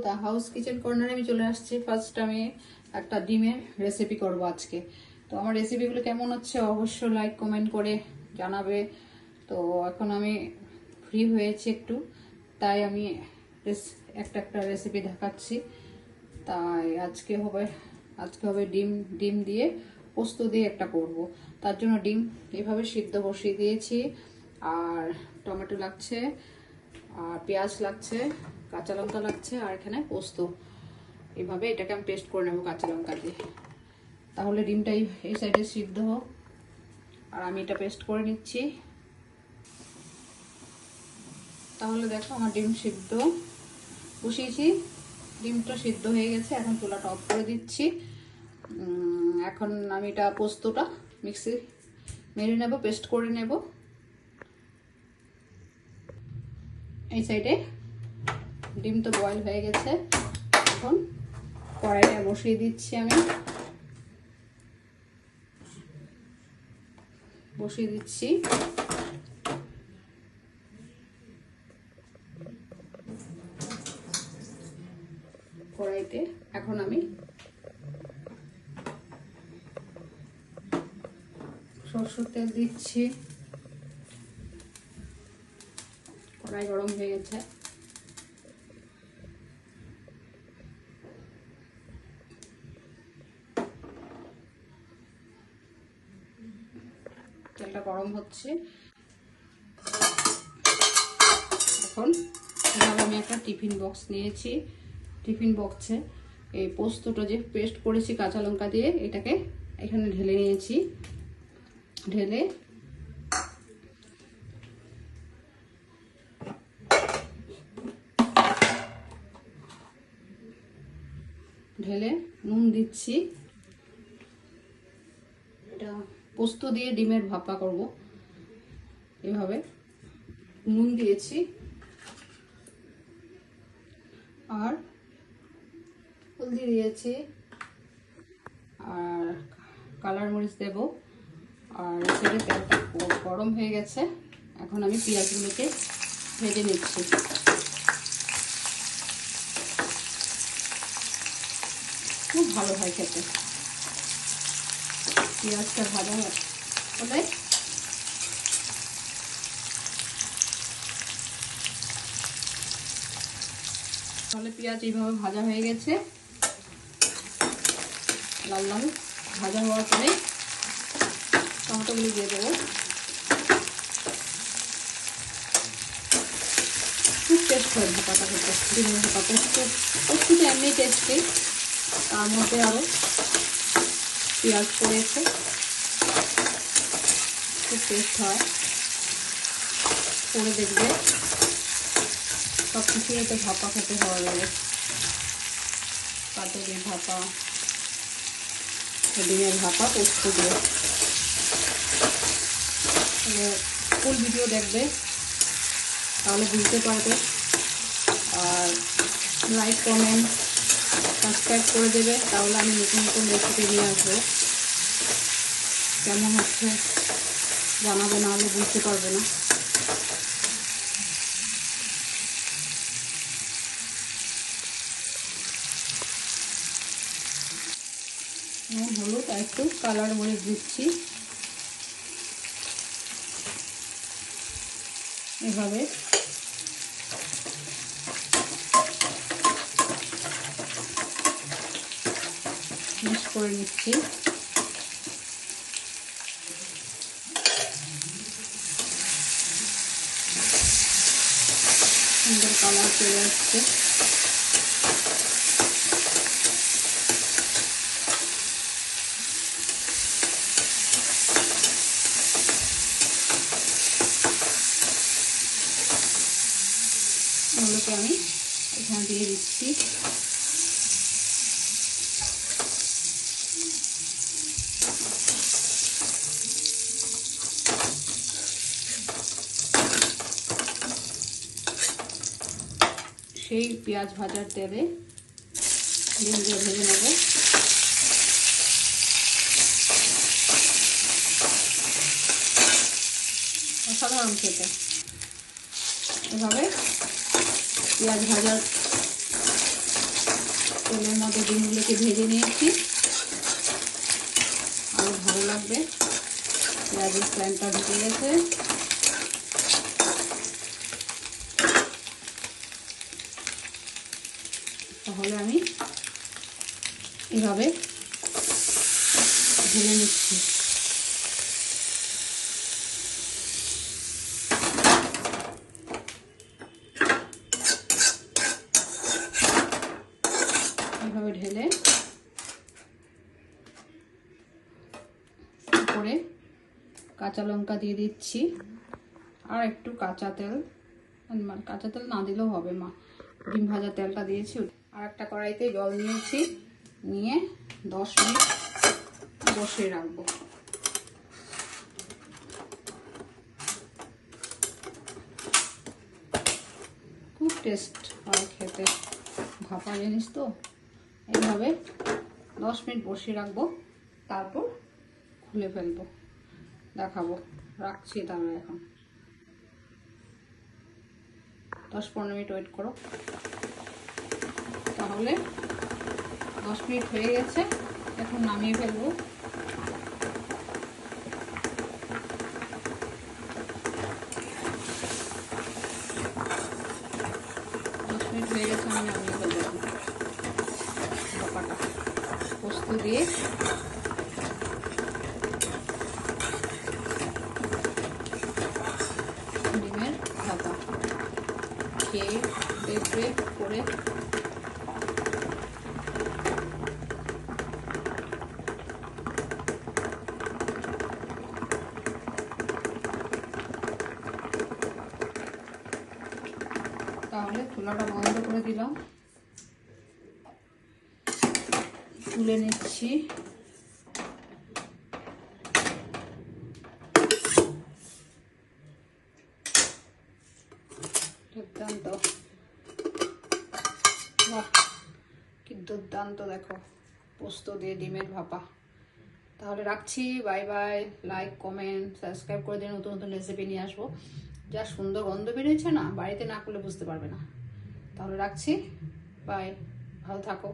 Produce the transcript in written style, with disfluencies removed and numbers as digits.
দা house kitchen কর্নারে আমি চলে আসছি। ফার্স্ট আমি একটা ডিমের রেসিপি করব আজকে। তো আমার রেসিপিগুলো কেমন হচ্ছে অবশ্যই লাইক কমেন্ট করে জানাবে। তো এখন আমি ফ্রি হয়েছি একটু, তাই আমি একটা একটা রেসিপি দেখাচ্ছি। তাই আজকে হবে ডিম দিয়ে পোস্ত দিয়ে একটা করব। তার জন্য ডিম এভাবে সিদ্ধ বসিয়ে দিয়েছি, আর টমেটো লাগছে, আর পেঁয়াজ লাগছে, কাঁচা লঙ্কা লাগছে, আর এখানে পোস্ত। এভাবে এটাকে আমি পেস্ট করে নেবো কাঁচা লঙ্কা দিয়ে, তাহলে ডিমটা এই সাইডে সিদ্ধ হোক। আর আমি এটা পেস্ট করে নিচ্ছি। তাহলে দেখো আমার ডিম সিদ্ধ বসিয়েছি, ডিমটা সিদ্ধ হয়ে গেছে। এখন চুলাটা অফ করে দিচ্ছি। এখন আমি এটা পোস্তটা মিক্সি মেরে নেব, পেস্ট করে নেব। এই সাইডে ডিম তো বয়েল হয়ে গেছে, এখন কড়াইটা বসিয়ে দিচ্ছি। আমি বসিয়ে দিচ্ছি কড়াইতে। এখন আমি সরষের তেল দিচ্ছি। কড়াই গরম হয়ে গেছে, তেলটা গরম হচ্ছে। এখন এভাবে আমি একটা টিফিন বক্স নিয়েছি। টিফিন বক্সে এই পোস্তটা যে পেস্ট করেছি কাঁচা লঙ্কা দিয়ে, এটাকে এখানে ঢেলে নিয়েছি। ঢেলে নুন দিচ্ছি। এটা পোস্ত দিয়ে ডিমের ভাপা করব। এভাবে নুন দিয়েছি, আর হলদি দিয়েছি, আর কালার মরিচ দেব। আর সেটা তেলটা গরম হয়ে গেছে। এখন আমি পেঁয়াজগুলোকে ভেজে নিচ্ছি। খুব ভালো হয় খেতে পেঁয়াজটা ভাজা হলে। তাহলে পেঁয়াজ এইভাবে ভাজা হয়ে গেছে। লাল লাল ভাজা হওয়ার পরে টমেটোগুলো দিয়ে দেবো। খুব টেস্ট হয় ভাপাটা খেতে, ডিমের ভাপা। পোস্তটা এমনি টেস্টি, তার মধ্যে আরও পেঁয়াজ পড়েছে, খুব টেস্ট হয়। করে দেখবে, সব কিছুই তো ভাপা খেতে ভালো লাগে। পাতুরির ভাপা, ডিমের ভাপা, পোস্ত দিয়ে। ফুল ভিডিও দেখবে, তাহলে বুঝতে পারবে। আর লাইক কমেন্ট সাবস্ক্রাইব করে দেবে, তাহলে আমি নতুন নতুন রেসিপি নিয়ে আসবো। কেমন হচ্ছে জানাবে, না হলে বুঝতে পারবে না। হলুদ আর একটু কালার মরিচ দিচ্ছি। এভাবে মিক্স করে নিচ্ছি। সুন্দর কালার চলে আসছে। এগুলোকে আমি এখানে দিয়ে দিচ্ছি। সেই পেঁয়াজ ভাজার তেলে ডিমগুলো ভেজে নেব। অসাধারণ খেতে। এভাবে পেঁয়াজ ভাজার তেলের মধ্যে ডিমগুলোকে ভেজে নিয়েছি, আরো ভালো লাগবে। পেঁয়াজের স্ল্যানটা ঢুকে গেছে। তাহলে আমি এভাবে ঢেলে নিচ্ছি। এভাবে ঢেলে করে কাঁচা লঙ্কা দিয়ে দিচ্ছি, আর একটু কাঁচা তেল, কাঁচা তেল না দিলেও হবে মা, ডিম ভাজা তেলটা দিয়েছি। আর একটা কড়াইতে জল নিয়েছি, নিয়ে 10 মিনিট বসিয়ে রাখবো। খুব টেস্ট হয় খেতে, ভাপা জিনিস তো। এইভাবে 10 মিনিট বসিয়ে রাখবো, তারপর খুলে ফেলবো, দেখাবো। রাখছি তাহলে এখন 10-15 মিনিট ওয়েট করো। তাহলে 10 মিনিট হয়ে গেছে, এখন নামিয়ে ফেলবো। হয়ে গেছে, আমি নামিয়ে ফেলবো। ভাপাটা পোস্ত দিয়ে ডিমের ভাপা খেয়ে দেখবে করে। তাহলে চুলাটা বন্ধ করে দিলাম, তুলে নিচ্ছি। দুর্দান্ত, বাহ কি দুর্দান্ত, দেখো পোস্ত দিয়ে ডিমের ভাপা। তাহলে রাখছি, bye bye. Like comment subscribe করে দিয়ে নতুন নতুন রেসিপি নিয়ে আসবো। যা সুন্দর গন্ধ বেরিয়েছে না, বাড়িতে না করলে বুঝতে পারবে না। তাহলে রাখছি, বাই, ভালো থাকো।